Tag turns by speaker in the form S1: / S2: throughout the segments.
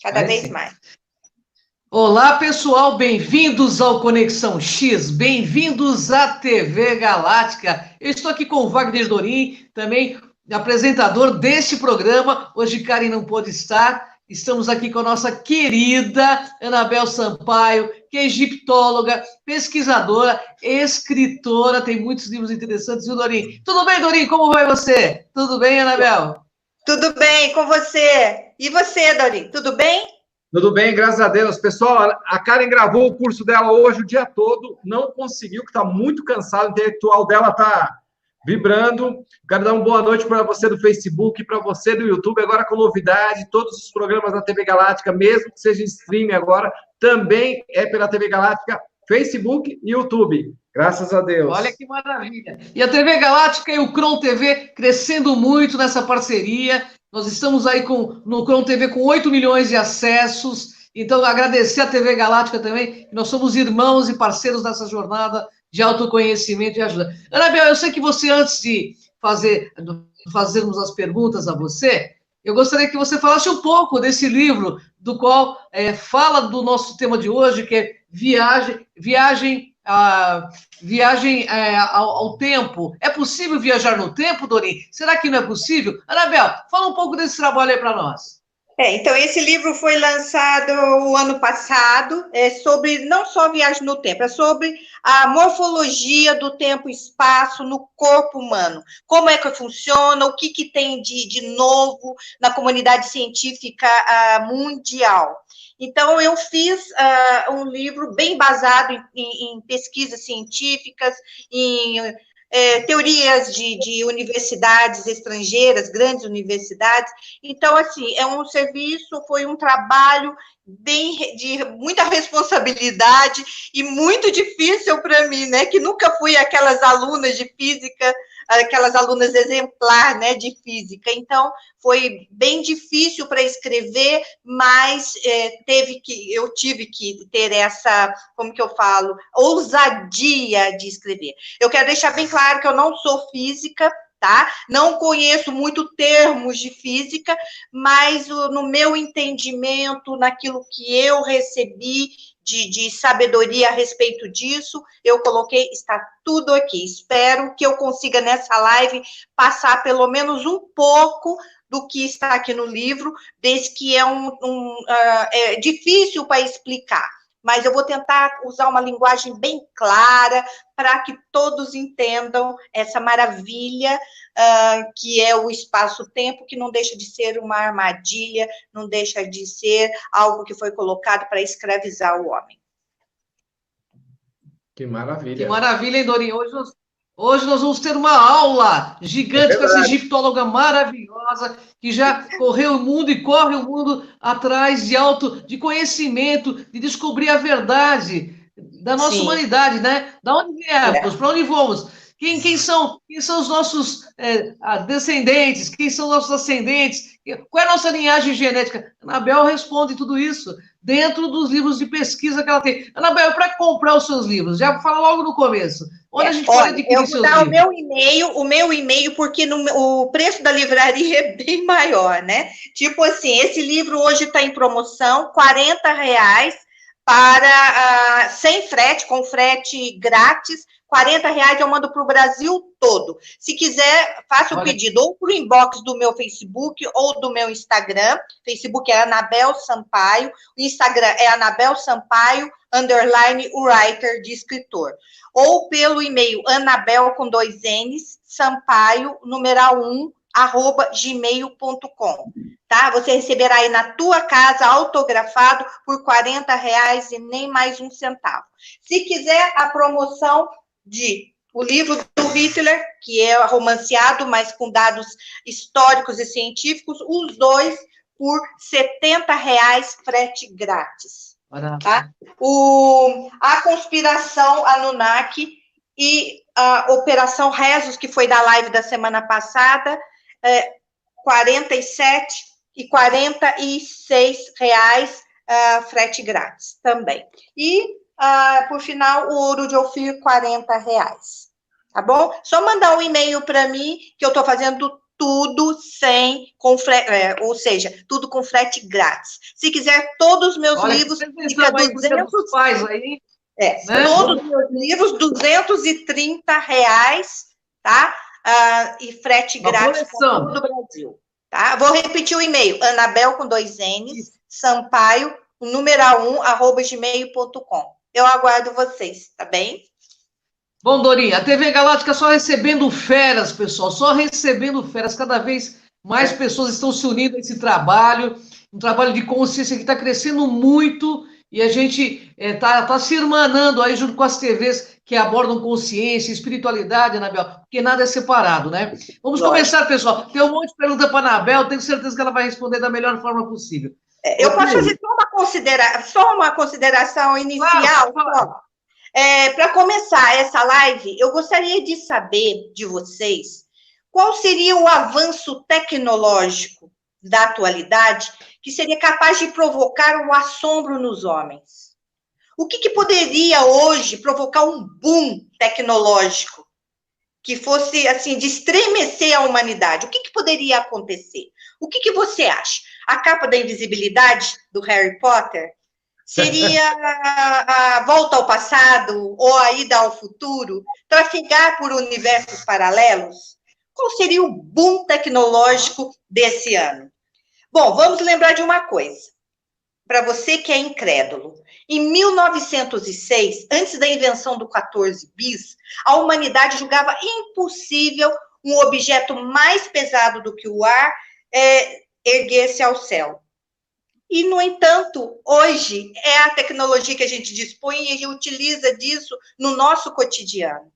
S1: cada vez mais.
S2: Olá, pessoal, bem-vindos ao Conexão X, bem-vindos à TV Galáctica. Eu estou aqui com o Wagner Dorim, também apresentador deste programa. Hoje Karen não pôde estar. Estamos aqui com a nossa querida Anabel Sampaio, que é egiptóloga, pesquisadora, escritora, tem muitos livros interessantes, viu, Dorim? Tudo bem, Dorim? Como vai você? Tudo bem, Anabel?
S1: Tudo bem com você? E você, Dorim? Tudo bem?
S3: Tudo bem, graças a Deus. Pessoal, a Karen gravou o curso dela hoje o dia todo, não conseguiu, que está muito cansado, o intelectual dela está vibrando. Quero dar uma boa noite para você do Facebook, para você do YouTube, agora com novidade, todos os programas da TV Galáctica, mesmo que seja em streaming agora, também é pela TV Galáctica, Facebook e YouTube. Graças a Deus.
S2: Olha que maravilha. E a TV Galáctica e o Cron TV crescendo muito nessa parceria. Nós estamos aí no Cron TV com 8 milhões de acessos. Então, agradecer a TV Galáctica também. Nós somos irmãos e parceiros nessa jornada de autoconhecimento e ajuda. Anabel, eu sei que você, antes de fazermos as perguntas a você, eu gostaria que você falasse um pouco desse livro, do qual fala do nosso tema de hoje, que é viagem ao tempo. É possível viajar no tempo, Dorim? Será que não é possível? Anabel, fala um pouco desse trabalho aí para nós.
S1: Então, esse livro foi lançado o ano passado, sobre não só viagem no tempo, é sobre a morfologia do tempo e espaço no corpo humano. Como é que funciona, o que tem de novo na comunidade científica mundial. Então, eu fiz um livro bem baseado em pesquisas científicas, em teorias de universidades estrangeiras, grandes universidades. Então, assim, é um serviço, foi um trabalho de muita responsabilidade e muito difícil para mim, né? Que nunca fui aquelas alunas de física, aquelas alunas exemplar, né, de física. Então, foi bem difícil para escrever, mas eu tive que ter essa, como que eu falo, ousadia de escrever. Eu quero deixar bem claro que eu não sou física, tá? Não conheço muito termos de física, mas no meu entendimento, naquilo que eu recebi de sabedoria a respeito disso, eu coloquei, está tudo aqui. Espero que eu consiga, nessa live, passar pelo menos um pouco do que está aqui no livro, desde que é difícil para explicar, mas eu vou tentar usar uma linguagem bem clara para que todos entendam essa maravilha que é o espaço-tempo, que não deixa de ser uma armadilha, não deixa de ser algo que foi colocado para escravizar o homem.
S3: Que maravilha.
S2: Que maravilha, hein, Dorim? Hoje nós vamos ter uma aula gigante com essa egiptóloga maravilhosa que já correu o mundo e corre o mundo atrás de conhecimento, de descobrir a verdade da nossa humanidade, né? Da onde viemos, para onde vamos? Quem são os nossos descendentes? Quem são nossos ascendentes? Qual é a nossa linhagem genética? Anabel responde tudo isso dentro dos livros de pesquisa que ela tem. Anabel, para comprar os seus livros, já fala logo no começo. Onde a gente pode adquirir seus livros? Eu vou
S1: dar o meu e-mail, porque o preço da livraria é bem maior, né? Tipo assim, esse livro hoje está em promoção, R$40 sem frete, com frete grátis, R$40 eu mando para o Brasil todo. Se quiser, faça o pedido ou para o inbox do meu Facebook ou do meu Instagram. Facebook é Anabel Sampaio, o Instagram é Anabel Sampaio, _writer de escritor. Ou pelo e-mail Anabel com 2 N's, Sampaio, numeral 1, @gmail.com, tá? Você receberá aí na tua casa, autografado, por R$40 e nem mais um centavo. Se quiser a promoção o livro do Hitler, que é romanceado, mas com dados históricos e científicos, os dois por R$70, frete grátis. Tá? A Conspiração Anunnaki e a Operação Rezos, que foi da live da semana passada, R$47 e R$46, frete grátis também. E por final, o ouro de Ofir, R$40. Tá bom? Só mandar um e-mail para mim, que eu estou fazendo tudo ou seja, tudo com frete grátis. Se quiser, todos os meus livros, fica 200...
S2: Pais aí,
S1: né? Todos os meus livros, R$230, tá? E frete grátis para todo o Brasil. Tá? Vou repetir o e-mail, Anabel com 2 N's, Sampaio, @gmail.com. Eu aguardo vocês, tá bem?
S2: Bom, Dorinha, a TV Galáctica só recebendo feras, pessoal, só recebendo feras. Cada vez mais pessoas estão se unindo a esse trabalho, um trabalho de consciência que está crescendo muito, e a gente tá se irmanando aí junto com as TVs que abordam consciência, espiritualidade, Anabel, porque nada é separado, né? Vamos começar, pessoal. Tem um monte de pergunta para a Anabel, tenho certeza que ela vai responder da melhor forma possível.
S1: Eu posso fazer só uma consideração inicial? Claro. Para começar essa live, eu gostaria de saber de vocês qual seria o avanço tecnológico da atualidade que seria capaz de provocar um assombro nos homens. O que poderia hoje provocar um boom tecnológico que fosse, assim, de estremecer a humanidade? O que poderia acontecer? O que você acha? A capa da invisibilidade do Harry Potter? Seria a volta ao passado ou a ida ao futuro? Trafegar por universos paralelos? Qual seria o boom tecnológico desse ano? Bom, vamos lembrar de uma coisa. Para você que é incrédulo, em 1906, antes da invenção do 14 bis, a humanidade julgava impossível um objeto mais pesado do que o ar erguer-se ao céu. E, no entanto, hoje é a tecnologia que a gente dispõe e utiliza disso no nosso cotidiano.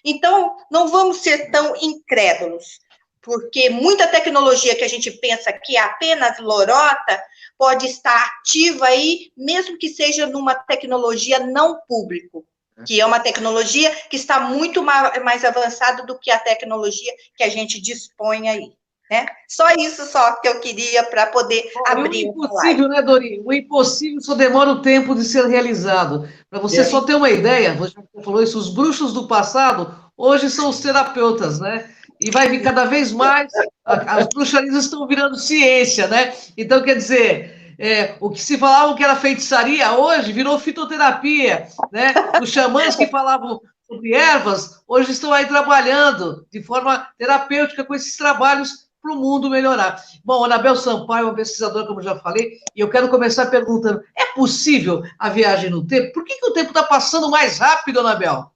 S1: Então, não vamos ser tão incrédulos, porque muita tecnologia que a gente pensa que é apenas lorota pode estar ativa aí, mesmo que seja numa tecnologia não público, que é uma tecnologia que está muito mais avançada do que a tecnologia que a gente dispõe aí. Né? Só isso que eu queria para poder abrir.
S2: O impossível, né, Dorinha? O impossível só demora o tempo de ser realizado. Para você só ter uma ideia, você falou isso, os bruxos do passado hoje são os terapeutas, né? E vai vir cada vez mais, as bruxarias estão virando ciência, né? Então, quer dizer, o que se falava que era feitiçaria, hoje virou fitoterapia, né? Os xamãs que falavam sobre ervas, hoje estão aí trabalhando de forma terapêutica com esses trabalhos para o mundo melhorar. Bom, Anabel Sampaio é uma pesquisadora, como já falei, e eu quero começar perguntando, é possível a viagem no tempo? Por que o tempo está passando mais rápido, Anabel?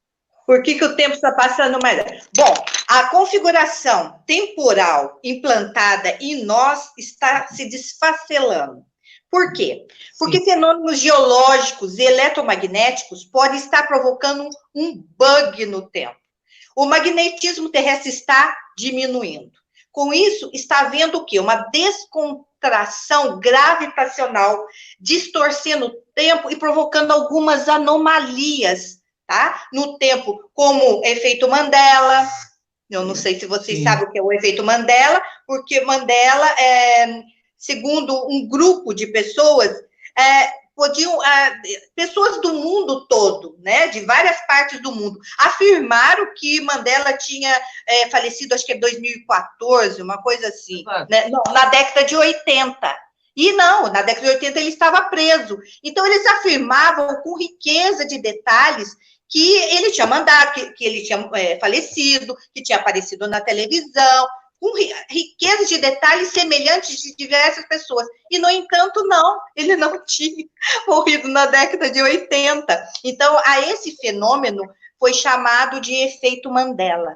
S1: Por que o tempo está passando mais rápido? Bom, a configuração temporal implantada em nós está se desfacelando. Por quê? Porque fenômenos geológicos e eletromagnéticos podem estar provocando um bug no tempo. O magnetismo terrestre está diminuindo. Com isso, está havendo o quê? Uma descontração gravitacional, distorcendo o tempo e provocando algumas anomalias, tá? No tempo, como efeito Mandela. Eu não sei se vocês sabem o que é o efeito Mandela, porque Mandela, segundo um grupo de pessoas, pessoas do mundo todo, né, de várias partes do mundo, afirmaram que Mandela tinha falecido, acho que é 2014, uma coisa assim, né? Não, na década de 80. E não, na década de 80 ele estava preso. Então, eles afirmavam com riqueza de detalhes que ele tinha mandado, que ele tinha falecido, que tinha aparecido na televisão, com riqueza de detalhes semelhantes de diversas pessoas. E, no entanto, não, ele não tinha morrido na década de 80. Então, a esse fenômeno foi chamado de efeito Mandela.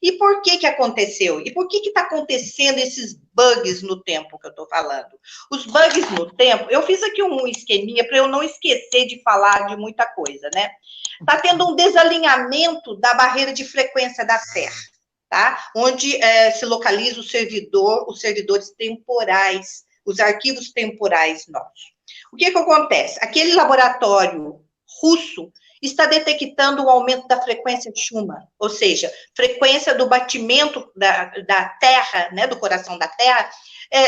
S1: E por que aconteceu? E por que está acontecendo esses bugs no tempo que eu estou falando? Os bugs no tempo, eu fiz aqui um esqueminha para eu não esquecer de falar de muita coisa, né? Está tendo um desalinhamento da barreira de frequência da Terra. Tá? Onde se localiza os servidores temporais, os arquivos temporais nossos. O que acontece? Aquele laboratório russo está detectando um aumento da frequência Schumann, ou seja, frequência do batimento da Terra, né, do coração da Terra,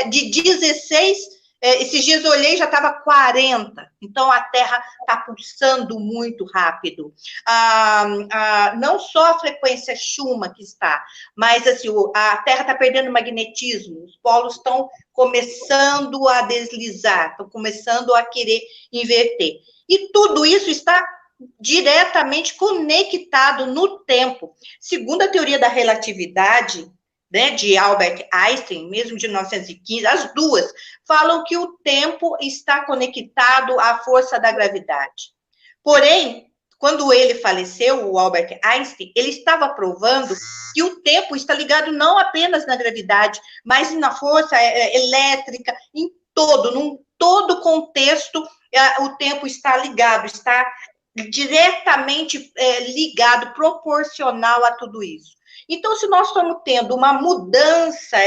S1: de 16 esses dias eu olhei, já estava 40, então a Terra está pulsando muito rápido. Não só a frequência Schumann que está, mas assim, a Terra está perdendo magnetismo, os polos estão começando a deslizar, estão começando a querer inverter. E tudo isso está diretamente conectado no tempo. Segundo a teoria da relatividade, né, de Albert Einstein, mesmo de 1915, as duas falam que o tempo está conectado à força da gravidade. Porém, quando ele faleceu, o Albert Einstein, ele estava provando que o tempo está ligado não apenas na gravidade, mas na força elétrica, em num todo contexto, o tempo está ligado, está diretamente ligado, proporcional a tudo isso. Então, se nós estamos tendo uma mudança,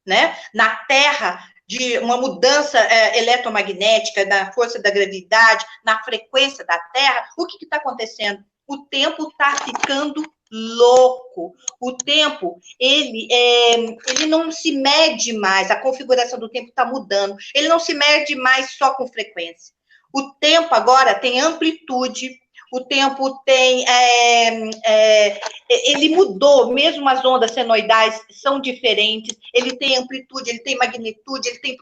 S1: né, na Terra, de uma mudança eletromagnética, na força da gravidade, na frequência da Terra, o que está acontecendo? O tempo está ficando louco. O tempo, ele não se mede mais, a configuração do tempo está mudando. Ele não se mede mais só com frequência. O tempo agora tem amplitude, o tempo tem, ele mudou, mesmo as ondas senoidais são diferentes, ele tem amplitude, ele tem magnitude, ele tem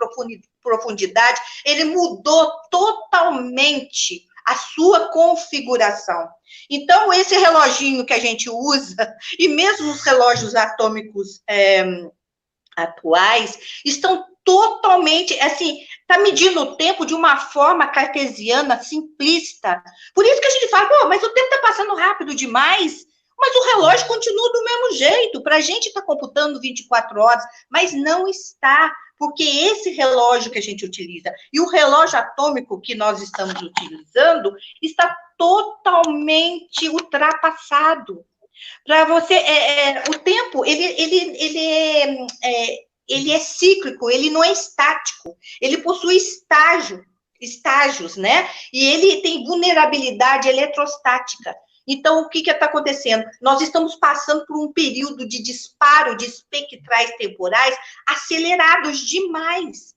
S1: profundidade, ele mudou totalmente a sua configuração. Então, esse reloginho que a gente usa, e mesmo os relógios atômicos atuais, estão totalmente, assim, está medindo o tempo de uma forma cartesiana, simplista. Por isso que a gente fala, mas o tempo está passando rápido demais, mas o relógio continua do mesmo jeito. Para a gente está computando 24 horas, mas não está, porque esse relógio que a gente utiliza e o relógio atômico que nós estamos utilizando está totalmente ultrapassado. Para você, o tempo, ele é cíclico, ele não é estático, ele possui estágios, né? E ele tem vulnerabilidade eletrostática. Então, o que está acontecendo? Nós estamos passando por um período de disparo de espectrais temporais acelerados demais,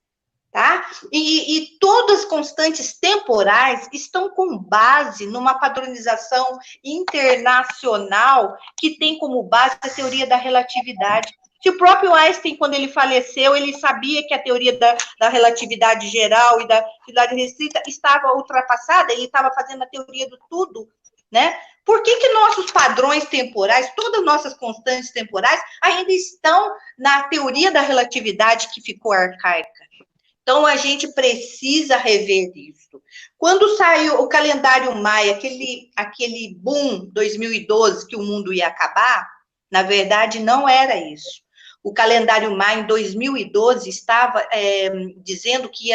S1: tá? E todas as constantes temporais estão com base numa padronização internacional que tem como base a teoria da relatividade. Se o próprio Einstein, quando ele faleceu, ele sabia que a teoria da relatividade geral e da relatividade restrita estava ultrapassada, ele estava fazendo a teoria do tudo, né? Por que nossos padrões temporais, todas as nossas constantes temporais, ainda estão na teoria da relatividade que ficou arcaica? Então, a gente precisa rever isso. Quando saiu o calendário Maia, aquele boom 2012, que o mundo ia acabar, na verdade, não era isso. O calendário Maia, em 2012, estava dizendo que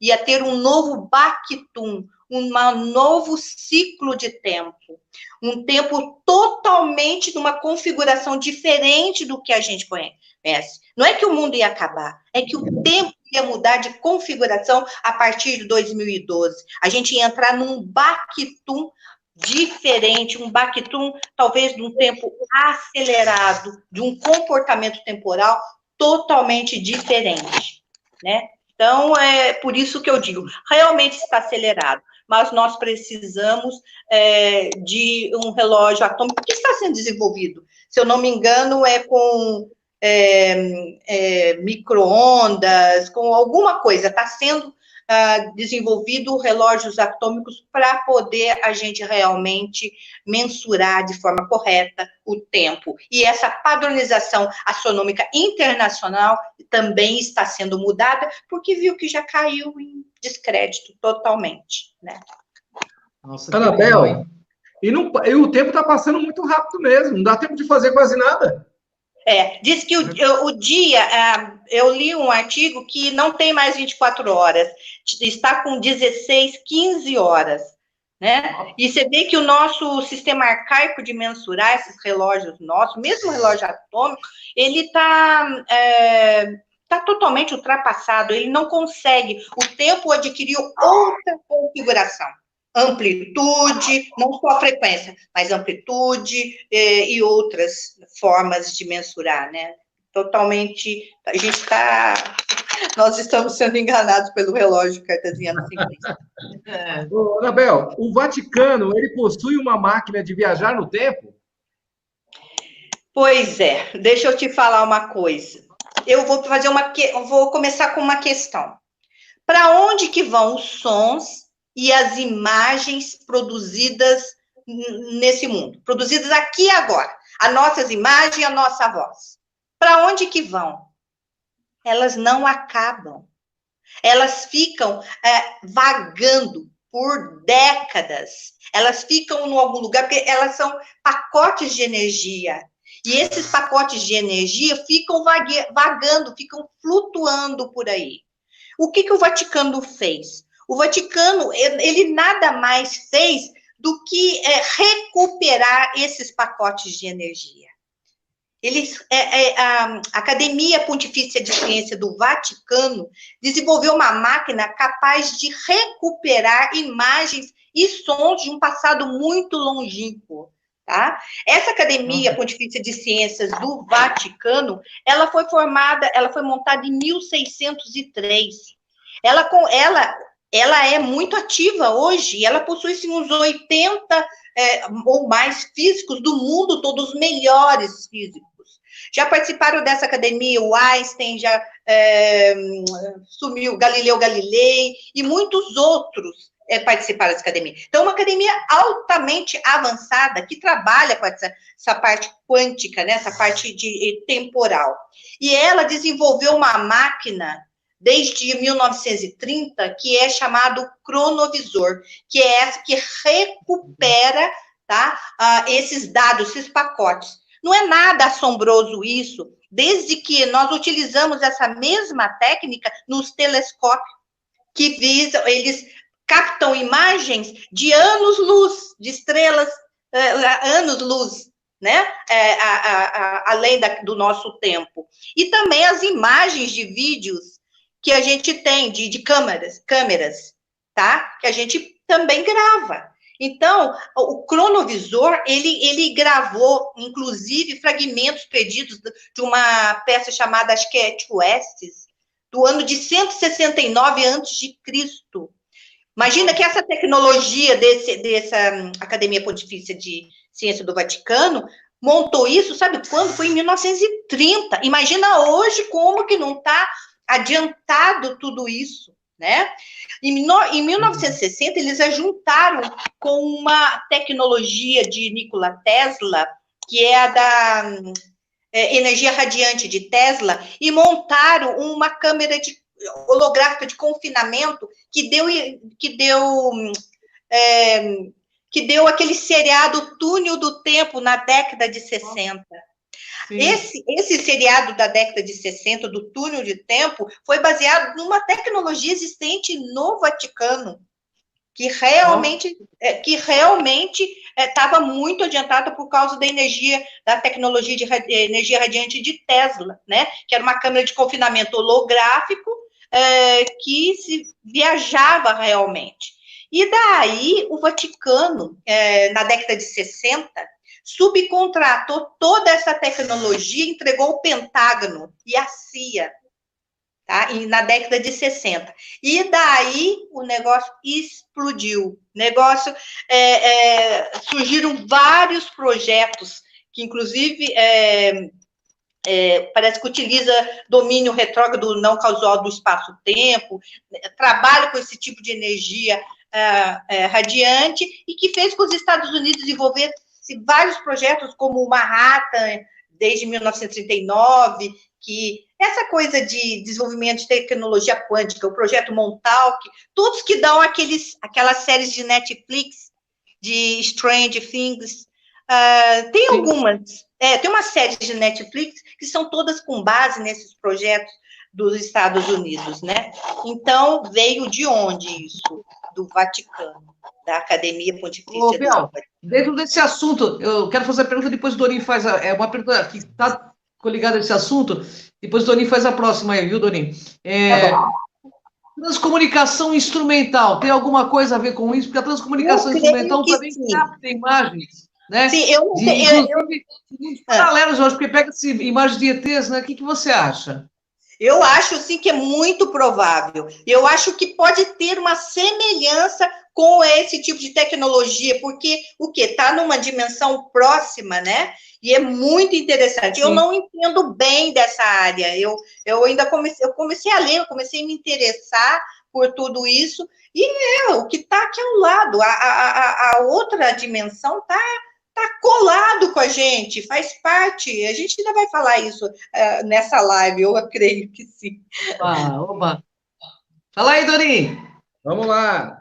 S1: ia ter um novo Bactum, um novo ciclo de tempo. Um tempo totalmente numa configuração diferente do que a gente conhece. Não é que o mundo ia acabar, é que o tempo ia mudar de configuração a partir de 2012. A gente ia entrar num Bactum diferente, um Bactum talvez de um tempo acelerado, de um comportamento temporal totalmente diferente, né? Então, é por isso que eu digo, realmente está acelerado, mas nós precisamos de um relógio atômico que está sendo desenvolvido. Se eu não me engano, é com micro-ondas, com alguma coisa, está sendo desenvolvido relógios atômicos para poder a gente realmente mensurar de forma correta o tempo. E essa padronização astronômica internacional também está sendo mudada, porque viu que já caiu em descrédito totalmente, né?
S3: Nossa, Anabel, e o tempo está passando muito rápido mesmo, não dá tempo de fazer quase nada.
S1: Diz que o dia, eu li um artigo que não tem mais 24 horas, está com 16, 15 horas, né? E você vê que o nosso sistema arcaico de mensurar esses relógios nossos, mesmo o relógio atômico, ele está totalmente ultrapassado, ele não consegue, o tempo adquiriu outra configuração. Amplitude, não só a frequência, mas amplitude e outras formas de mensurar, né? Totalmente, a gente está Nós estamos sendo enganados pelo relógio cartesiano simplista.
S3: Ô, Anabel, o Vaticano, ele possui uma máquina de viajar no tempo?
S1: Pois é, deixa eu te falar uma coisa. Eu vou começar com uma questão. Para onde que vão os sons e as imagens produzidas nesse mundo? Produzidas aqui e agora. As nossas imagens e a nossa voz. Para onde que vão? Elas não acabam. Elas ficam vagando por décadas. Elas ficam em algum lugar, porque elas são pacotes de energia. E esses pacotes de energia ficam vagando, ficam flutuando por aí. O que o Vaticano fez? O Vaticano, ele nada mais fez do que recuperar esses pacotes de energia. A Academia Pontifícia de Ciência do Vaticano desenvolveu uma máquina capaz de recuperar imagens e sons de um passado muito longínquo. Tá? Essa Academia Pontifícia de Ciências do Vaticano, ela foi montada em 1603. Ela é muito ativa hoje, ela possui sim, uns 80 ou mais físicos do mundo, todos os melhores físicos. Já participaram dessa academia o Einstein, já sumiu Galileu Galilei e muitos outros participaram dessa academia. Então, uma academia altamente avançada que trabalha com essa parte quântica, né, essa parte temporal. E ela desenvolveu uma máquina desde 1930 que é chamado cronovisor, que é essa que recupera, tá, esses dados, esses pacotes. Não é nada assombroso isso, desde que nós utilizamos essa mesma técnica nos telescópios, que eles captam imagens de anos-luz, de estrelas, anos-luz, né? Além do nosso tempo. E também as imagens de vídeos que a gente tem, de câmeras, tá? Que a gente também grava. Então, o cronovisor, ele gravou, inclusive, fragmentos perdidos de uma peça chamada, acho que é Oestes, do ano de 169 a.C. Imagina que essa tecnologia dessa Academia Pontifícia de Ciência do Vaticano montou isso, sabe quando? Foi em 1930. Imagina hoje como que não está adiantado tudo isso, né? Em 1960, eles ajuntaram com uma tecnologia de Nikola Tesla, que é a da energia radiante de Tesla, e montaram uma câmera holográfica de confinamento que deu aquele seriado Túnel do Tempo na década de 60. Esse seriado da década de 60, do Túnel de Tempo, foi baseado numa tecnologia existente no Vaticano, que realmente estava muito adiantada por causa da tecnologia de energia radiante de Tesla, né? Que era uma câmera de confinamento holográfico que se viajava realmente. E daí o Vaticano, na década de 60, subcontratou toda essa tecnologia, entregou o Pentágono e a CIA, tá? Na década de 60. E daí o negócio explodiu. Surgiram vários projetos que, inclusive, parece que utiliza domínio retrógrado não causal do espaço-tempo, trabalha com esse tipo de energia radiante, e que fez com os Estados Unidos desenvolver vários projetos, como o Manhattan, desde 1939, que essa coisa de desenvolvimento de tecnologia quântica, o projeto Montauk, todos que dão aquelas séries de Netflix, de Strange Things, tem algumas, tem uma série de Netflix que são todas com base nesses projetos dos Estados Unidos, né? Então, veio de onde isso? Do Vaticano, da Academia Pontifícia do Vaticano.
S2: Dentro desse assunto, eu quero fazer a pergunta, depois o Dorinho faz uma pergunta que está coligada a esse assunto, depois o Dorinho faz a próxima aí, viu, Dorinho? Transcomunicação instrumental, tem alguma coisa a ver com isso? Porque a transcomunicação instrumental também capta imagens, né?
S1: Sim,
S2: inclusive, paralelos, eu acho, porque pega-se imagens de ETs, né? O que você acha?
S1: Eu acho, sim, que é muito provável. Eu acho que pode ter uma semelhança com esse tipo de tecnologia, porque o quê? Está numa dimensão próxima, né? E é muito interessante. Eu não entendo bem dessa área. Eu ainda comecei a ler, eu comecei a me interessar por tudo isso, e o que está aqui ao lado, a outra dimensão está colado com a gente, faz parte. A gente ainda vai falar isso nessa live, eu creio que sim.
S2: Oba. Fala aí, Dorim.
S3: Vamos lá.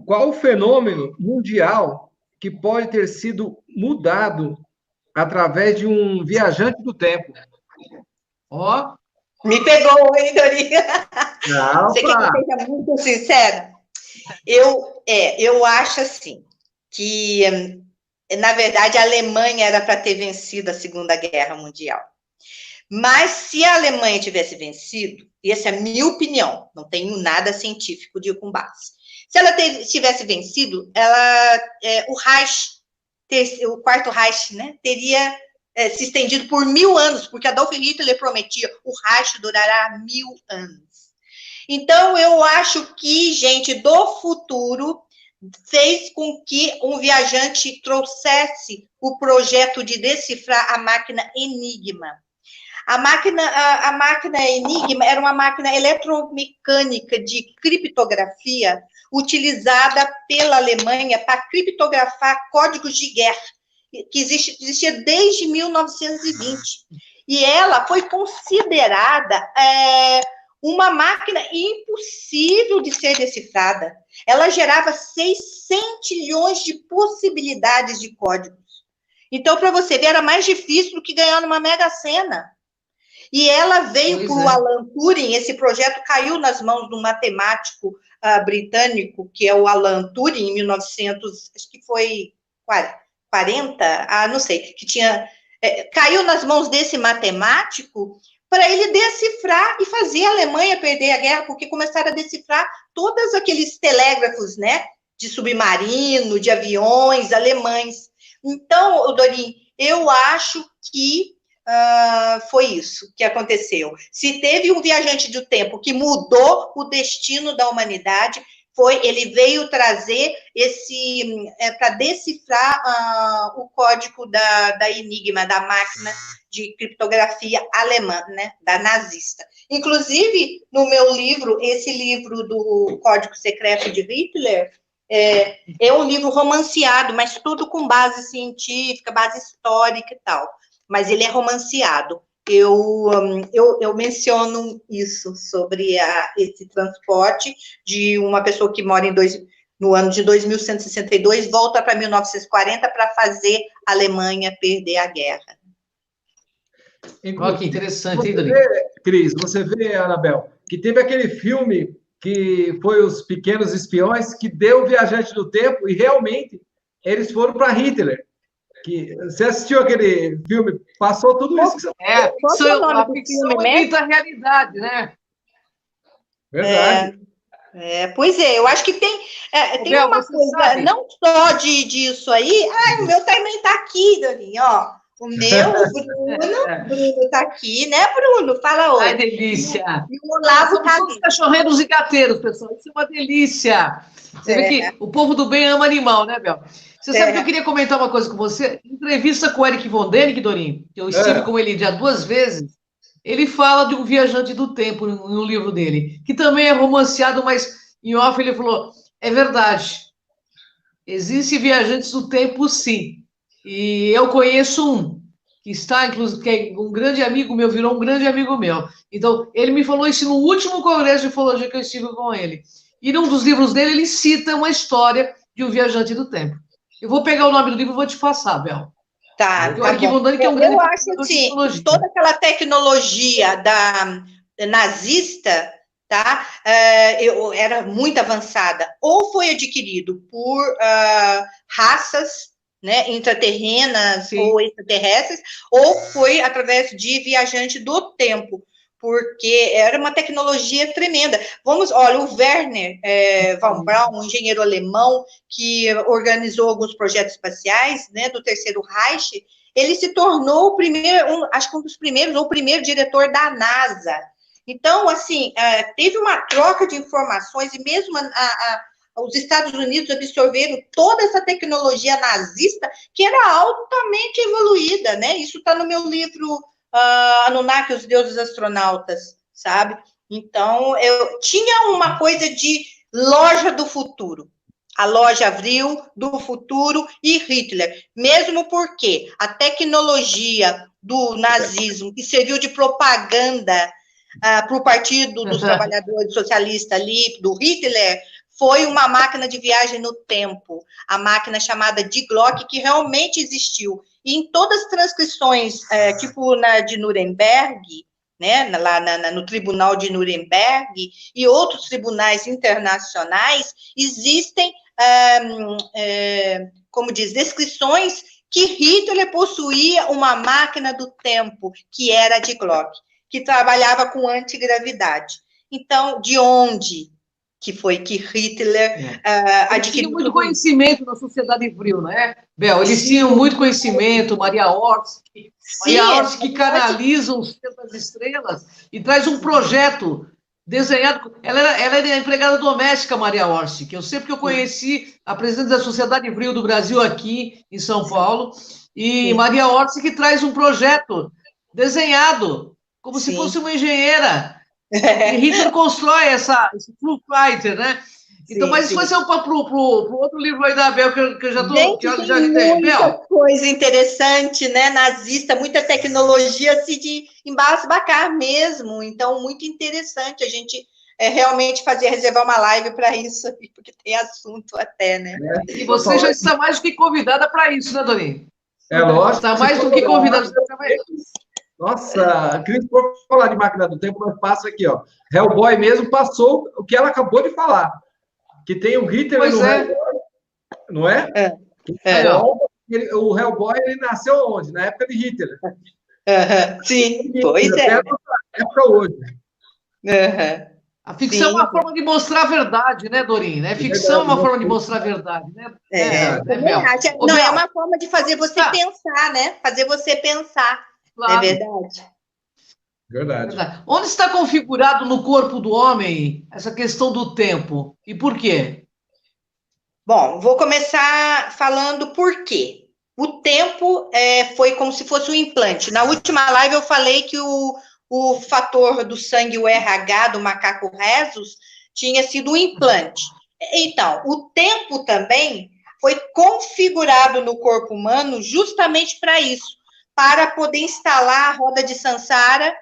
S3: Qual o fenômeno mundial que pode ter sido mudado através de um viajante do tempo?
S2: Ó.
S1: Me pegou, hein, Dorinha? Você quer que eu
S3: Opa!
S1: seja muito sincera? Eu acho assim, que, na verdade, a Alemanha era para ter vencido a Segunda Guerra Mundial. Mas se a Alemanha tivesse vencido, essa é a minha opinião, não tenho nada científico de com base. Se ela tivesse vencido, o Reich, o Quarto Reich, né, teria se estendido por 1000 anos, porque Adolf Hitler prometia o Reich durará 1000 anos. Então, eu acho que gente do futuro fez com que um viajante trouxesse o projeto de decifrar a máquina Enigma. A máquina Enigma era uma máquina eletromecânica de criptografia utilizada pela Alemanha para criptografar códigos de guerra, que existia desde 1920. E ela foi considerada uma máquina impossível de ser decifrada. Ela gerava 6 centilhões de possibilidades de códigos. Então, para você ver, era mais difícil do que ganhar numa Mega Sena. E ela veio para o Alan Turing, esse projeto caiu nas mãos de um matemático britânico, que é o Alan Turing, em 1900, acho que foi 40, não sei, que caiu nas mãos desse matemático para ele decifrar e fazer a Alemanha perder a guerra, porque começaram a decifrar todos aqueles telégrafos, né, de submarino, de aviões alemães. Então, Dorim, eu acho que foi isso que aconteceu. Se teve um viajante do tempo que mudou o destino da humanidade, ele veio trazer para decifrar o código da Enigma, da máquina de criptografia alemã, né, da nazista. Inclusive, no meu livro, esse livro do Código Secreto de Hitler, é um livro romanceado, mas tudo com base científica, base histórica e tal. Mas ele é romanceado. Eu menciono isso sobre esse transporte de uma pessoa que mora no ano de 2162, volta para 1940 para fazer a Alemanha perder a guerra.
S2: Olha que interessante, hein,
S3: Cris, você vê, Anabel, que teve aquele filme que foi Os Pequenos Espiões, que deu o viajante do tempo e realmente eles foram para Hitler. Você assistiu aquele filme? Passou tudo isso que você...
S2: a ficção imita a realidade, né?
S3: Verdade.
S1: Pois é, eu acho que tem uma coisa, sabe? Não só disso aí. O meu também está aqui, Dorinha, ó. O meu, o Bruno está aqui, né, Bruno? Fala oi.
S2: Ai, delícia.
S1: E o Olavo está
S2: aqui. Os cachorreiros e gateiros, pessoal. Isso é uma delícia. Você vê que o povo do bem ama animal, né, Bel? Você sabe que eu queria comentar uma coisa com você? Entrevista com o Eric von Däniken, Dorim, que eu estive com ele já 2 vezes, ele fala de um viajante do tempo no livro dele, que também é romanceado, mas em off ele falou, é verdade, existem viajantes do tempo, sim. E eu conheço um, que está, inclusive, que é um grande amigo meu, virou um grande amigo meu. Então, ele me falou isso no último congresso de ufologia que eu estive com ele. E num dos livros dele, ele cita uma história de um viajante do tempo. Eu vou pegar o nome do livro e vou te passar, Bel.
S1: Tá bom.
S2: Que é um grande
S1: eu acho assim, toda aquela tecnologia nazista, tá? Era muito avançada. Ou foi adquirido por raças, né, intraterrenas ou extraterrestres, ou foi através de viajante do tempo, porque era uma tecnologia tremenda. Olha, o Werner von Braun, um engenheiro alemão que organizou alguns projetos espaciais, né, do Terceiro Reich, ele se tornou o primeiro, acho que um dos primeiros, ou o primeiro diretor da NASA. Então, assim, teve uma troca de informações, e mesmo os Estados Unidos absorveram toda essa tecnologia nazista, que era altamente evoluída, né? Isso está no meu livro Anunnaki, os deuses astronautas, sabe? Então, eu tinha uma coisa de loja do futuro. A loja Avril, do futuro e Hitler. Mesmo porque a tecnologia do nazismo, que serviu de propaganda para o Partido dos Trabalhadores Socialistas ali, do Hitler, foi uma máquina de viagem no tempo, a máquina chamada Die Glocke, que realmente existiu. E em todas as transcrições, tipo na de Nuremberg, né, lá no Tribunal de Nuremberg e outros tribunais internacionais, existem, como diz, descrições que Hitler possuía uma máquina do tempo, que era a Die Glocke, que trabalhava com antigravidade. Então, de onde que foi que Hitler adquiriu?
S2: Tinha muito conhecimento na sociedade Avril, né, Bel? Eles tinham muito conhecimento, Maria Orsi que canaliza o Centro das Estrelas e traz um projeto desenhado. Ela era empregada doméstica, Maria Orsi, que eu sempre que eu conheci a presidente da Sociedade Avril do Brasil aqui em São Paulo, e Maria Orsi que traz um projeto desenhado como se fosse uma engenheira. E Hitler constrói esse Foo Fighter, né? Então, mas isso vai ser um papo pro outro livro aí da Bel, que eu já estou... Já
S1: muita coisa interessante, né? Nazista, muita tecnologia assim, de embasbacar mesmo. Então, muito interessante a gente realmente reservar uma live para isso, porque tem assunto até, né?
S2: E você já está mais do que convidada para isso, né, Doninho?
S3: É lógico.
S2: Está mais do que convidada.
S3: Nossa, Cris, por falar de máquina do tempo, nós passa aqui, ó. Hellboy mesmo passou o que ela acabou de falar. Que tem o Hitler no Hellboy, não é? Então, o Hellboy, ele nasceu onde? Na época de Hitler.
S1: Sim, pois é.
S3: Na época hoje.
S2: A ficção é uma forma de mostrar a verdade, né, Dorinha? Né? Ficção é uma forma de mostrar a verdade, né?
S1: Não, é uma forma de fazer você pensar, né? Fazer você pensar. Claro. É
S3: verdade.
S2: Onde está configurado no corpo do homem essa questão do tempo? E por quê?
S1: Bom, vou começar falando por quê. O tempo foi como se fosse um implante. Na última live eu falei que o fator do sangue, o RH, do macaco rhesus, tinha sido um implante. Então, o tempo também foi configurado no corpo humano justamente para isso, para poder instalar a roda de Sansara,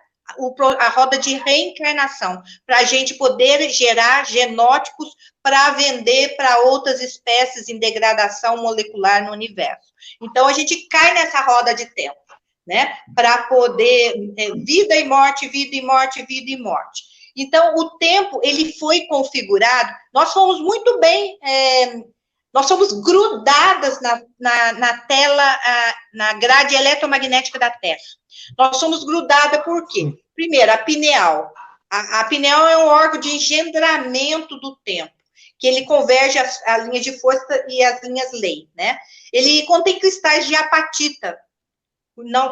S1: a roda de reencarnação, para a gente poder gerar genótipos para vender para outras espécies em degradação molecular no universo. Então, a gente cai nessa roda de tempo, né? Para poder vida e morte, vida e morte, vida e morte. Então, o tempo, ele foi configurado, nós fomos muito bem... nós somos grudadas na tela, na grade eletromagnética da Terra. Nós somos grudadas por quê? Primeiro, a pineal. A pineal é um órgão de engendramento do tempo, que ele converge as linhas de força e as linhas lei, né? Ele contém cristais de apatita.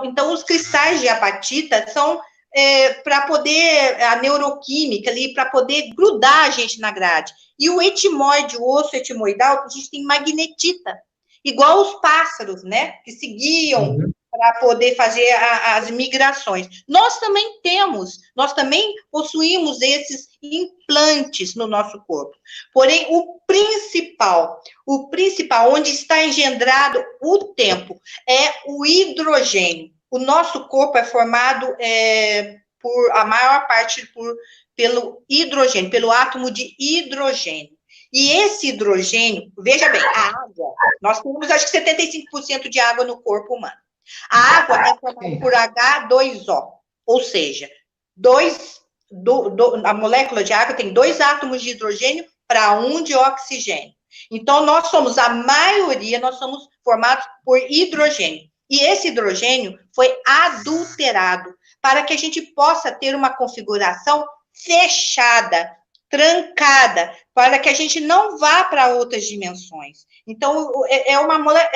S1: Então, os cristais de apatita são para poder, a neuroquímica ali, para poder grudar a gente na grade. E o etimoide, o osso etimoidal, a gente tem magnetita, igual os pássaros, né, que seguiam para poder fazer as migrações. Nós também possuímos esses implantes no nosso corpo. Porém, o principal, onde está engendrado o tempo, é o hidrogênio. O nosso corpo é formado por a maior parte pelo hidrogênio, pelo átomo de hidrogênio. E esse hidrogênio, veja bem, a água, nós temos acho que 75% de água no corpo humano. A água é formada por H2O, ou seja, a molécula de água tem 2 átomos de hidrogênio para 1 de oxigênio. Então, nós somos formados por hidrogênio. E esse hidrogênio foi adulterado para que a gente possa ter uma configuração fechada, trancada, para que a gente não vá para outras dimensões. Então, é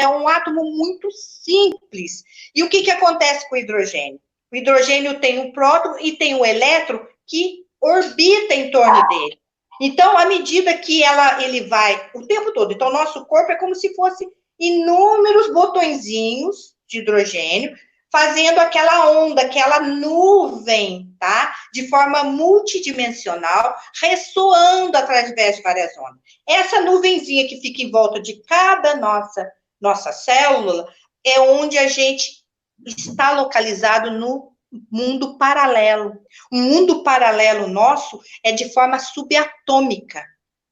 S1: um átomo muito simples. E o que acontece com o hidrogênio? O hidrogênio tem um próton e tem um elétron que orbita em torno dele. Então, à medida que ele vai o tempo todo, então, o nosso corpo é como se fosse inúmeros botõezinhos de hidrogênio, fazendo aquela onda, aquela nuvem, tá? De forma multidimensional, ressoando através de várias ondas. Essa nuvenzinha que fica em volta de cada nossa célula é onde a gente está localizado no mundo paralelo. O mundo paralelo nosso é de forma subatômica,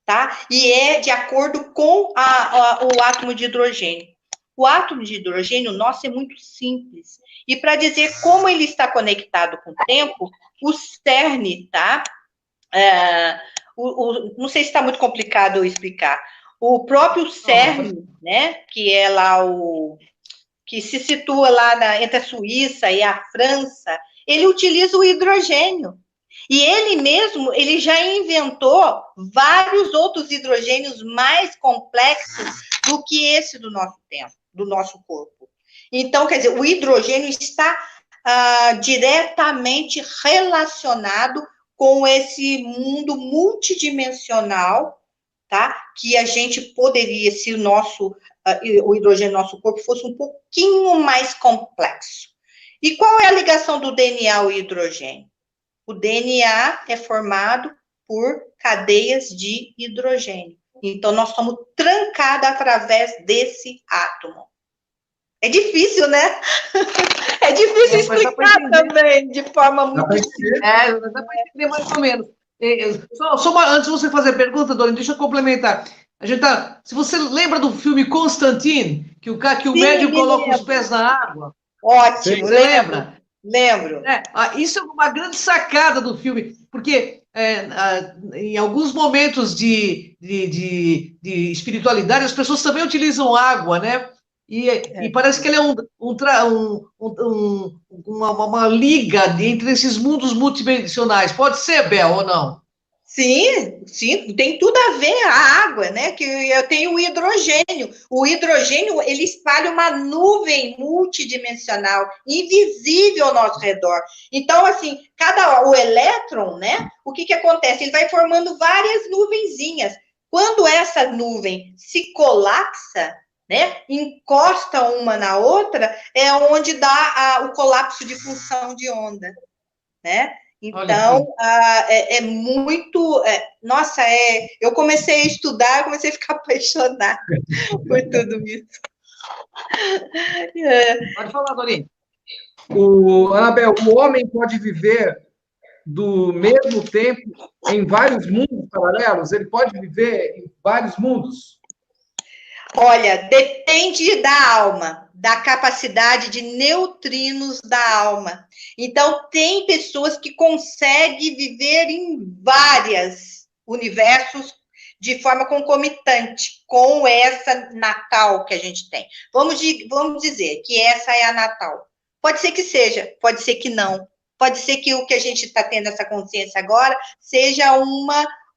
S1: tá? E é de acordo com o átomo de hidrogênio. O átomo de hidrogênio nosso é muito simples. E para dizer como ele está conectado com o tempo, o CERN, tá? Não sei se está muito complicado eu explicar. O próprio CERN, né? Que é lá que se situa lá entre a Suíça e a França, ele utiliza o hidrogênio. E ele mesmo, ele já inventou vários outros hidrogênios mais complexos do que esse do nosso tempo, do nosso corpo. Então, quer dizer, o hidrogênio está diretamente relacionado com esse mundo multidimensional, tá? Que a gente poderia, se o hidrogênio do nosso corpo fosse um pouquinho mais complexo. E qual é a ligação do DNA ao hidrogênio? O DNA é formado por cadeias de hidrogênio. Então, nós somos trancados através desse átomo. É difícil, né? É difícil explicar também, de forma muito simples.
S2: Dá para entender mais ou menos. Antes de você fazer a pergunta, Dorine, deixa eu complementar. Se você lembra do filme Constantine, que o médico coloca os pés na água?
S1: Ótimo,
S2: você lembra?
S1: Lembro.
S2: Isso é uma grande sacada do filme, porque em alguns momentos de espiritualidade, as pessoas também utilizam água, né? E parece que ele é uma liga entre esses mundos multidimensionais. Pode ser, Bel, ou não?
S1: Sim, tem tudo a ver a água, né? Que eu tenho o hidrogênio. O hidrogênio, ele espalha uma nuvem multidimensional, invisível ao nosso redor. Então, assim, o elétron, né? O que acontece? Ele vai formando várias nuvenzinhas. Quando essa nuvem se colapsa, né? Encosta uma na outra, é onde dá o colapso de função de onda, né? Então, é muito... nossa, eu comecei a estudar, eu comecei a ficar apaixonada por tudo isso.
S2: Pode falar, Dorine.
S3: Anabel, o homem pode viver do mesmo tempo em vários mundos paralelos? Ele pode viver em vários mundos?
S1: Olha, depende da alma, da capacidade de neutrinos da alma. Então, tem pessoas que conseguem viver em vários universos de forma concomitante com essa natal que a gente tem. Vamos dizer que essa é a natal. Pode ser que seja, pode ser que não. Pode ser que o que a gente está tendo essa consciência agora seja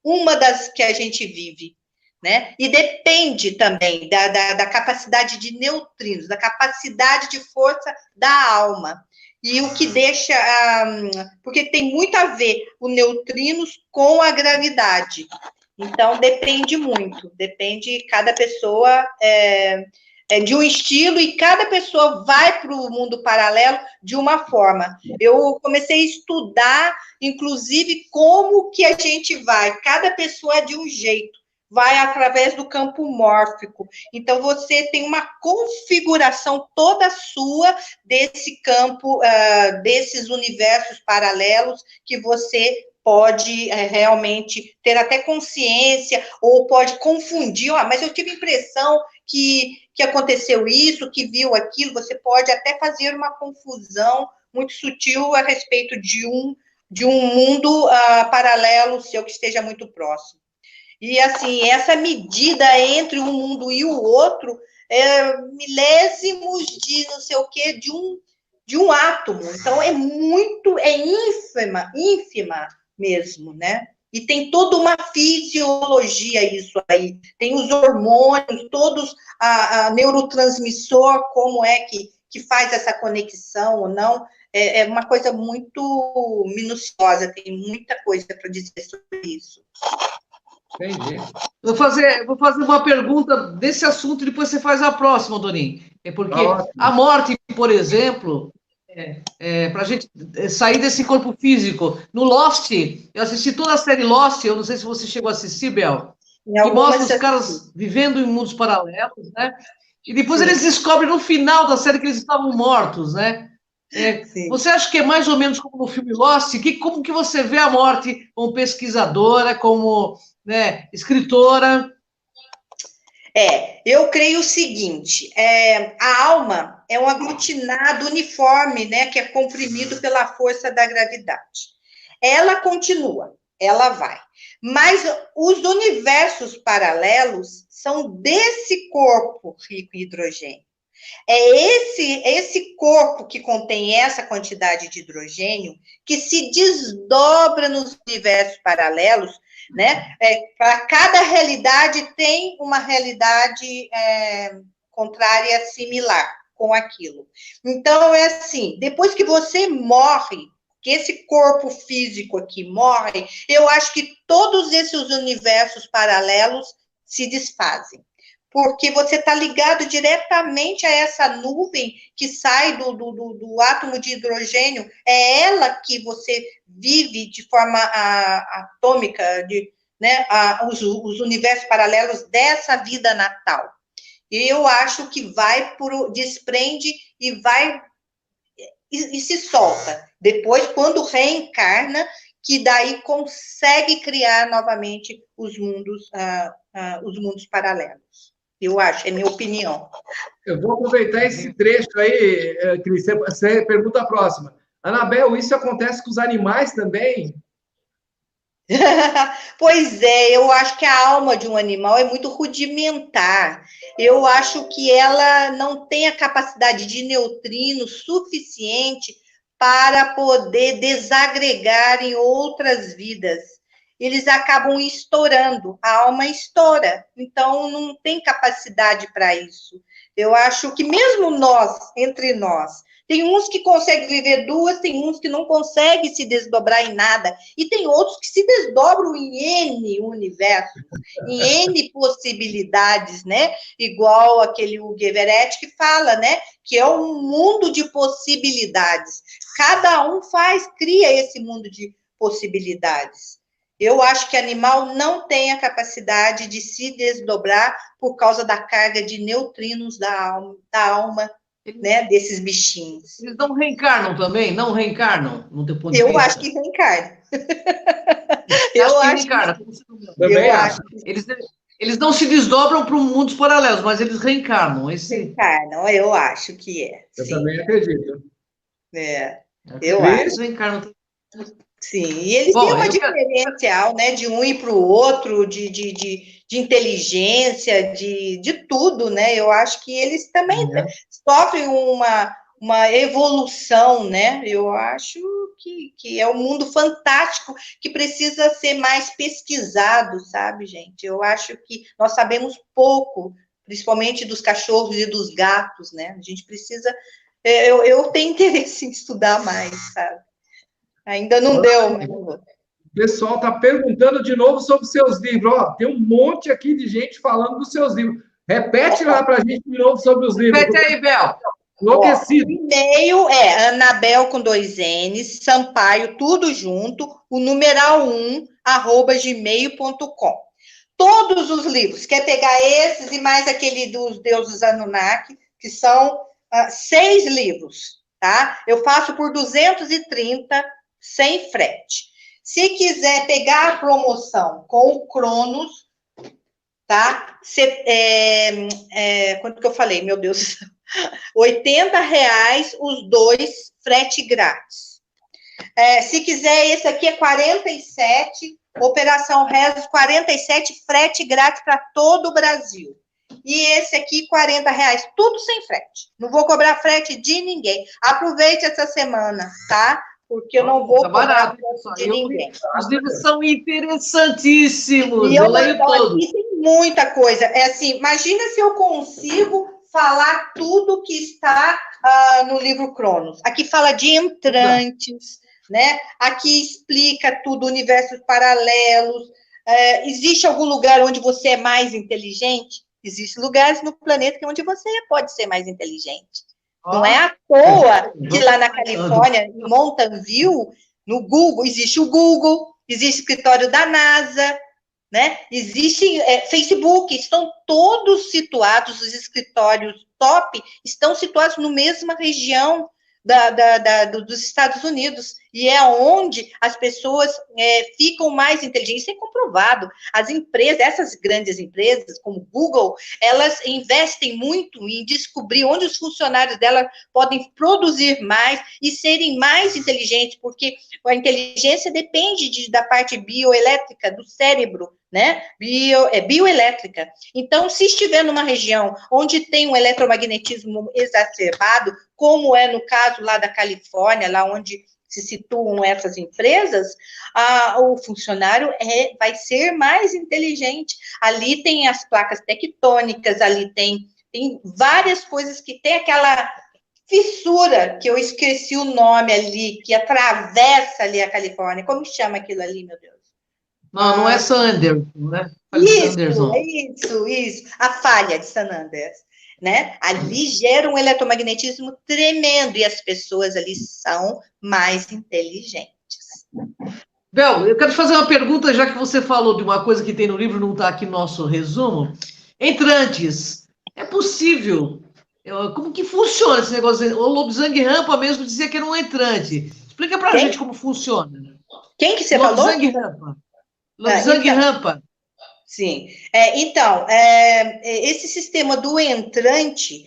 S1: uma das que a gente vive. Né? E depende também da capacidade de neutrinos, da capacidade de força da alma. E o que deixa... porque tem muito a ver o neutrinos com a gravidade. Então, depende muito. Depende, cada pessoa é de um estilo e cada pessoa vai para o mundo paralelo de uma forma. Eu comecei a estudar, inclusive, como que a gente vai. Cada pessoa é de um jeito. Vai através do campo mórfico. Então, você tem uma configuração toda sua desse campo, desses universos paralelos que você pode realmente ter até consciência, ou pode confundir, mas eu tive a impressão que aconteceu isso, que viu aquilo, você pode até fazer uma confusão muito sutil a respeito de um mundo paralelo seu que esteja muito próximo. E, assim, essa medida entre um mundo e o outro é milésimos de não sei o quê, de um átomo. Então, é ínfima mesmo, né? E tem toda uma fisiologia isso aí. Tem os hormônios, todos, a neurotransmissor, como é que faz essa conexão ou não. É uma coisa muito minuciosa, tem muita coisa para dizer sobre isso.
S3: Entendi.
S2: Vou fazer uma pergunta desse assunto e depois você faz a próxima, Doninho. É porque a morte, por exemplo, para a gente sair desse corpo físico. No Lost, eu assisti toda a série Lost, eu não sei se você chegou a assistir, Bel, que mostra os caras vivendo em mundos paralelos, né? E depois eles descobrem no final da série que eles estavam mortos, né? Você acha que é mais ou menos como no filme Lost? Como que você vê a morte como pesquisadora, como, né, escritora?
S1: Eu creio o seguinte, a alma é um aglutinado uniforme, né, que é comprimido pela força da gravidade. Ela continua, ela vai. Mas os universos paralelos são desse corpo rico em hidrogênio. É esse corpo que contém essa quantidade de hidrogênio que se desdobra nos universos paralelos, né? Para cada realidade tem uma realidade contrária similar com aquilo. Então, é assim, depois que você morre, que esse corpo físico aqui morre, eu acho que todos esses universos paralelos se desfazem. Porque você está ligado diretamente a essa nuvem que sai do átomo de hidrogênio, é ela que você vive de forma atômica, né, os universos paralelos dessa vida natal. E eu acho que desprende e vai e se solta. Depois, quando reencarna, que daí consegue criar novamente os mundos paralelos. Eu acho, é minha opinião.
S3: Eu vou aproveitar esse trecho aí, Cris. Você pergunta a próxima. Anabel, isso acontece com os animais também?
S1: Pois eu acho que a alma de um animal é muito rudimentar. Eu acho que ela não tem a capacidade de neutrino suficiente para poder desagregar em outras vidas. Eles acabam estourando, a alma estoura, então não tem capacidade para isso. Eu acho que mesmo nós, entre nós, tem uns que conseguem viver duas, tem uns que não conseguem se desdobrar em nada, e tem outros que se desdobram em N universos, em N possibilidades, né? Igual aquele Hugo Everett que fala, né? Que é um mundo de possibilidades. Cada um cria esse mundo de possibilidades. Eu acho que animal não tem a capacidade de se desdobrar por causa da carga de neutrinos da alma, né, desses bichinhos.
S2: Eles não reencarnam também? Não reencarnam? No teu ponto de
S1: vista?
S2: Eu
S1: acho que reencarnam.
S2: Eu acho que reencarna.
S3: Também acho.
S2: Eles não se desdobram para mundos paralelos, mas eles reencarnam.
S1: Reencarnam, eu acho que é.
S3: Eu também acredito.
S1: Eu acho.
S2: Reencarnam.
S1: Sim, e eles têm uma diferencial, né, de um ir para o outro, de inteligência, de tudo, né? Eu acho que eles também sofrem uma evolução, né? Eu acho que é um mundo fantástico que precisa ser mais pesquisado, sabe, gente? Eu acho que nós sabemos pouco, principalmente dos cachorros e dos gatos, né? A gente precisa... Eu tenho interesse em estudar mais, sabe? Ainda não deu, mas...
S3: O pessoal está perguntando de novo sobre seus livros. Tem um monte aqui de gente falando dos seus livros. Repete lá para a gente de novo sobre os livros.
S2: Repete aí, Bel.
S3: Enlouquecido.
S1: O e-mail é Anabel com 2 N's, Sampaio, tudo junto, o numeral 1, @gmail.com. Todos os livros, quer pegar esses e mais aquele dos deuses Anunnaki, que são 6 livros, tá? Eu faço por 230, sem frete. Se quiser pegar a promoção com o Cronos, tá? Quanto que eu falei? Meu Deus. R$80 os 2, frete grátis. Se quiser, esse aqui é 47, Operação Rezos, 47, frete grátis para todo o Brasil. E esse aqui, R$40, tudo sem frete. Não vou cobrar frete de ninguém. Aproveite essa semana, tá? porque eu não vou
S2: Tá barato,
S1: de ninguém.
S2: Os livros são interessantíssimos,
S1: E
S2: eu leio todos.
S1: aqui tem muita coisa. É assim, imagina se eu consigo falar tudo que está no livro Cronos. Aqui fala de entrantes, né? Aqui explica tudo, universos paralelos. Existe algum lugar onde você é mais inteligente? Existem lugares no planeta onde você pode ser mais inteligente. Não é à toa que lá na Califórnia, em Mountain View, no Google, existe o Google, existe o escritório da NASA, né? Existe Facebook, estão todos situados, os escritórios top estão situados na mesma região dos Estados Unidos, e é onde as pessoas ficam mais inteligentes. Isso é comprovado. As empresas, essas grandes empresas, como Google, elas investem muito em descobrir onde os funcionários delas podem produzir mais e serem mais inteligentes, porque a inteligência depende da parte bioelétrica do cérebro, né? Bioelétrica. Então, se estiver numa região onde tem um eletromagnetismo exacerbado, como é no caso lá da Califórnia, lá onde se situam essas empresas, o funcionário vai ser mais inteligente. Ali tem as placas tectônicas, ali tem várias coisas que tem aquela fissura, que eu esqueci o nome ali, que atravessa ali a Califórnia. Como que chama aquilo ali, meu Deus?
S2: Não é San Anderson, né?
S1: Isso. A falha de San Andreas, né? Ali gera um eletromagnetismo tremendo e as pessoas ali são mais inteligentes.
S2: Bel, eu quero te fazer uma pergunta, já que você falou de uma coisa que tem no livro, não está aqui no nosso resumo. Entrantes, é possível? Como que funciona esse negócio? O Lobsang Rampa mesmo dizia que era um entrante. Explica pra gente como funciona.
S1: Quem que você falou?
S2: Lobsang Rampa. Lobsang Rampa.
S1: Sim. Então, esse sistema do entrante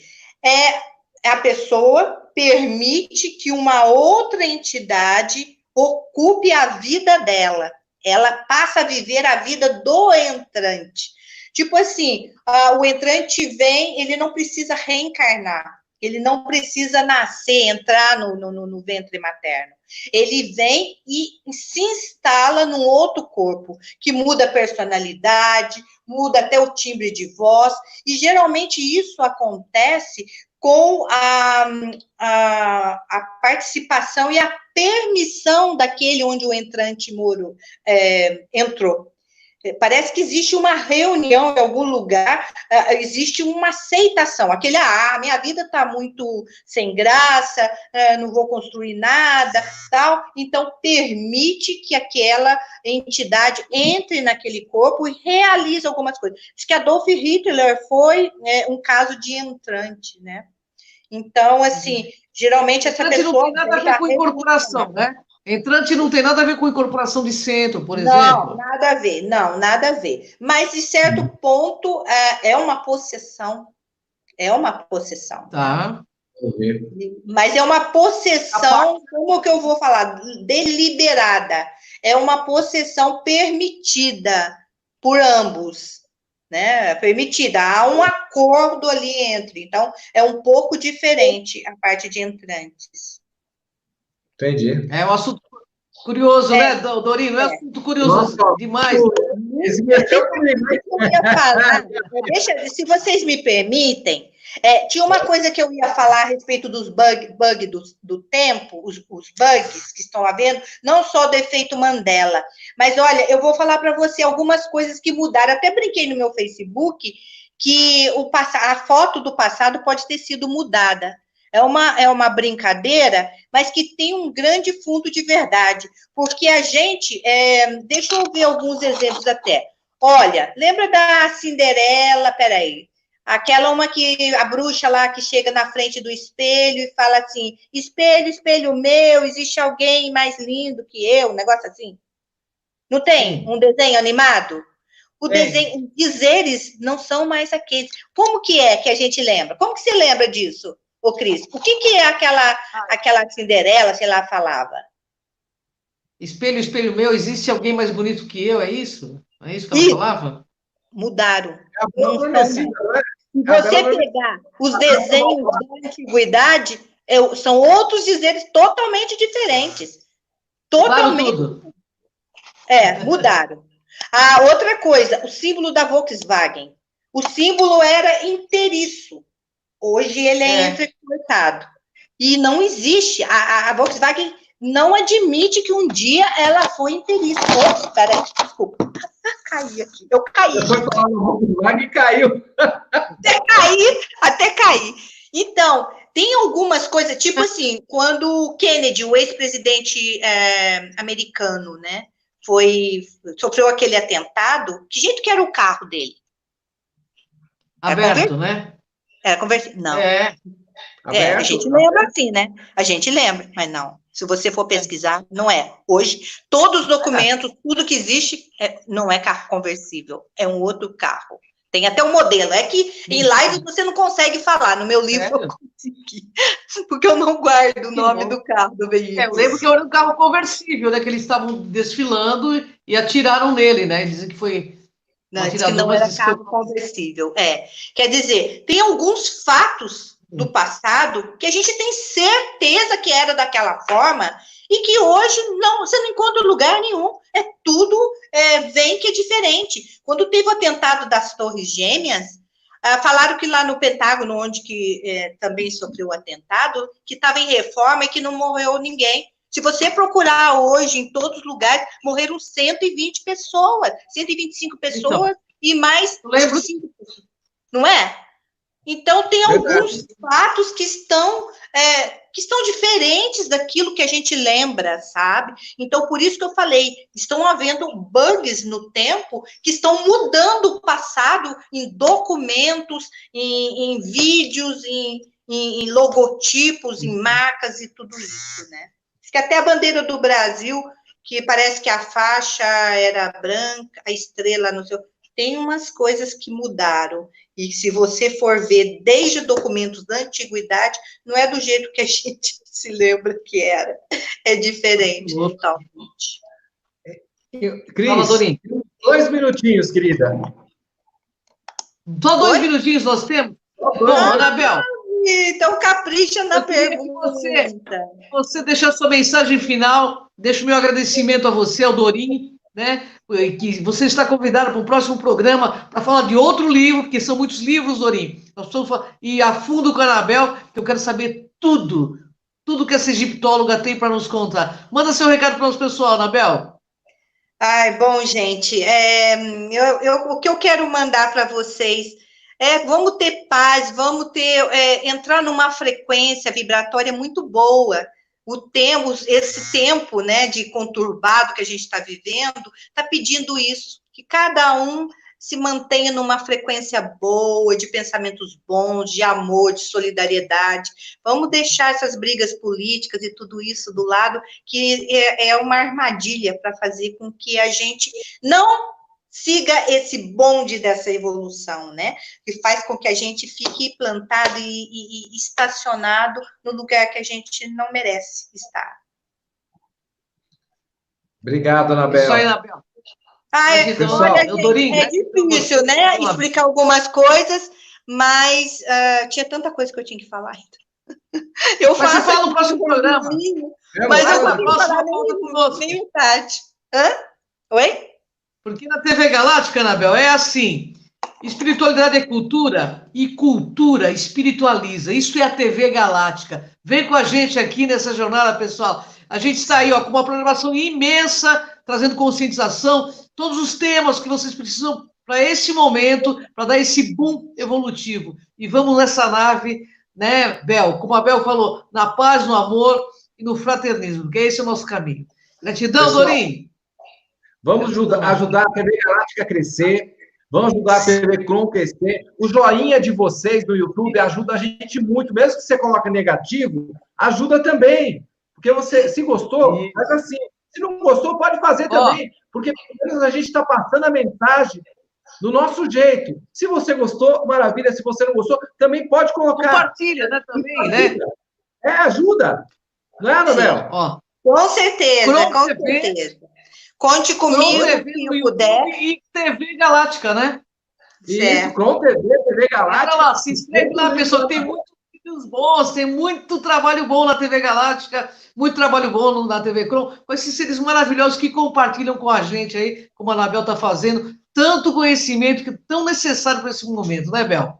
S1: a pessoa permite que uma outra entidade ocupe a vida dela. Ela passa a viver a vida do entrante. Tipo assim, o entrante vem, ele não precisa reencarnar. Ele não precisa nascer, entrar no ventre materno. Ele vem e se instala num outro corpo, que muda a personalidade, muda até o timbre de voz, e geralmente isso acontece com a participação e a permissão daquele onde o entrante entrou. Parece que existe uma reunião em algum lugar, existe uma aceitação. Minha vida está muito sem graça, não vou construir nada, tal. Então, permite que aquela entidade entre naquele corpo e realize algumas coisas. Acho que Adolf Hitler foi um caso de entrante, né? Então, assim, geralmente essa pessoa...
S2: Não tem nada a ver com incorporação, né? Entrante não tem nada a ver com incorporação de centro, por exemplo?
S1: Não, nada a ver. Mas, de certo ponto, é uma possessão. É uma possessão.
S2: Tá.
S1: Mas é uma possessão, como que eu vou falar? Deliberada. É uma possessão permitida por ambos, né? Permitida. Há um acordo ali entre. Então, é um pouco diferente a parte de entrantes.
S3: Entendi.
S2: É um assunto curioso, né, Dorino? É um assunto curioso demais.
S1: Se vocês me permitem, tinha uma coisa que eu ia falar a respeito dos bugs do tempo, os bugs que estão havendo, não só do efeito Mandela, mas olha, eu vou falar para você algumas coisas que mudaram. Até brinquei no meu Facebook que a foto do passado pode ter sido mudada. É uma brincadeira, mas que tem um grande fundo de verdade, porque a gente, deixa eu ver alguns exemplos até. Olha, lembra da Cinderela, peraí, aquela a bruxa lá que chega na frente do espelho e fala assim, espelho, espelho meu, existe alguém mais lindo que eu, um negócio assim? Não tem um desenho animado? Desenho, dizeres não são mais aqueles. Como que é que a gente lembra? Como que você lembra disso? Ô, Cris, o que é aquela Cinderela, sei lá, falava?
S2: Espelho, espelho meu, existe alguém mais bonito que eu, é isso? É isso que ela falava?
S1: Mudaram. Se você pegar os desenhos da antiguidade, são outros dizeres totalmente diferentes. Totalmente.
S2: Tudo.
S1: Mudaram. A outra coisa, o símbolo da Volkswagen. O símbolo era inteiriço. Hoje ele é entrecortado. E não existe. A Volkswagen não admite que um dia ela foi inteiriça. Ops, peraí, desculpa. Caí aqui. Eu caí.
S3: Você foi falar no Volkswagen e caiu.
S1: Até cair. Então, tem algumas coisas, tipo assim, quando o Kennedy, o ex-presidente americano, né, sofreu aquele atentado, que jeito que era o carro dele?
S2: Aberto, né?
S1: Era conversível? Não.
S3: Aberto,
S1: a gente lembra assim, né? A gente lembra, mas não. Se você for pesquisar, não é. Hoje, todos os documentos, tudo que existe, não é carro conversível, é um outro carro. Tem até um modelo. É que em live você não consegue falar. No meu livro eu consegui. Porque eu não guardo o nome do carro, do veículo.
S2: Eu lembro que era um carro conversível, né? Que eles estavam desfilando e atiraram nele, né? Dizem que foi...
S1: Não, diz que não era carro conversível. Quer dizer, tem alguns fatos do passado que a gente tem certeza que era daquela forma e que hoje você não encontra lugar nenhum. Tudo vem que é diferente. Quando teve o atentado das Torres Gêmeas, falaram que lá no Pentágono, onde que também sofreu o atentado, que estava em reforma e que não morreu ninguém. Se você procurar hoje em todos os lugares, morreram 120 pessoas, 125 pessoas e mais 5 pessoas. Não é? Então, tem alguns fatos que estão diferentes daquilo que a gente lembra, sabe? Então, por isso que eu falei, estão havendo bugs no tempo que estão mudando o passado em documentos, em vídeos, em logotipos, em marcas e tudo isso, né? Diz que até a bandeira do Brasil, que parece que a faixa era branca, a estrela no seu... Tem umas coisas que mudaram. E se você for ver desde documentos da antiguidade, não é do jeito que a gente se lembra que era. É diferente, totalmente.
S3: Cris, 2 minutinhos, querida.
S2: Só 2 minutinhos nós temos? Bom, Anabel.
S1: Então, capricha na pergunta.
S2: Você deixa a sua mensagem final, deixa o meu agradecimento a você, ao Dorim, né? Que você está convidado para o próximo programa para falar de outro livro, porque são muitos livros, Dorim. Nós precisamos falar, e a fundo com a Anabel, que eu quero saber tudo que essa egiptóloga tem para nos contar. Manda seu recado para o nosso pessoal, Anabel.
S1: Bom, gente, o que eu quero mandar para vocês vamos ter paz, vamos entrar numa frequência vibratória muito boa. Esse tempo, né, de conturbado que a gente está vivendo, está pedindo isso, que cada um se mantenha numa frequência boa, de pensamentos bons, de amor, de solidariedade. Vamos deixar essas brigas políticas e tudo isso do lado, que é uma armadilha para fazer com que a gente não siga esse bonde dessa evolução, né? Que faz com que a gente fique plantado e estacionado no lugar que a gente não merece estar.
S3: Obrigado, Anabel.
S2: Isso aí, Anabel.
S1: Pessoal, é difícil, né? Explicar algumas coisas, mas tinha tanta coisa que eu tinha que falar ainda.
S2: Mas você fala no próximo programa.
S1: Mas eu vou falar meio tarde. Oi?
S2: Porque na TV Galáctica, Anabel, é assim, espiritualidade é cultura e cultura espiritualiza. Isso é a TV Galáctica. Vem com a gente aqui nessa jornada, pessoal. A gente está aí com uma programação imensa, trazendo conscientização, todos os temas que vocês precisam para esse momento, para dar esse boom evolutivo. E vamos nessa nave, né, Bel? Como a Bel falou, na paz, no amor e no fraternismo, que esse é o nosso caminho. Gratidão, Dorim.
S3: Vamos ajudar a TV Galáctica a crescer, vamos ajudar a TV Cron a crescer. O joinha de vocês no YouTube ajuda a gente muito, mesmo que você coloque negativo, ajuda também. Porque você, se gostou, faz assim. Se não gostou, pode fazer também. Porque pelo menos a gente está passando a mensagem do nosso jeito. Se você gostou, maravilha. Se você não gostou, também pode colocar.
S2: Compartilha, né? Também, né?
S3: Ajuda. Não é, Anabel?
S1: Com certeza, com certeza. Conte comigo se puder.
S2: E TV Galáctica, né?
S3: Isso, Cron TV, TV Galáctica.
S2: Entra lá, se inscreve lá, pessoal. Tem muito vídeos bons, tem muito trabalho bom na TV Galáctica, muito trabalho bom na TV Cron, com esses seres maravilhosos que compartilham com a gente aí, como a Anabel está fazendo, tanto conhecimento que é tão necessário para esse momento, né, Bel?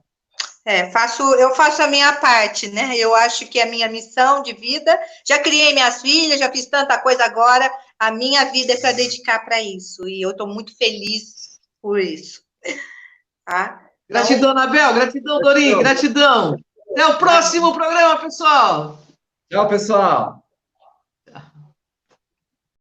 S1: Eu faço a minha parte, né? Eu acho que é a minha missão de vida. Já criei minhas filhas, já fiz tanta coisa agora. A minha vida é para dedicar para isso. E eu estou muito feliz por isso. Tá?
S2: Gratidão, Anabel. Gratidão, Dorim. Gratidão. Até o próximo programa, pessoal.
S3: Tchau, pessoal.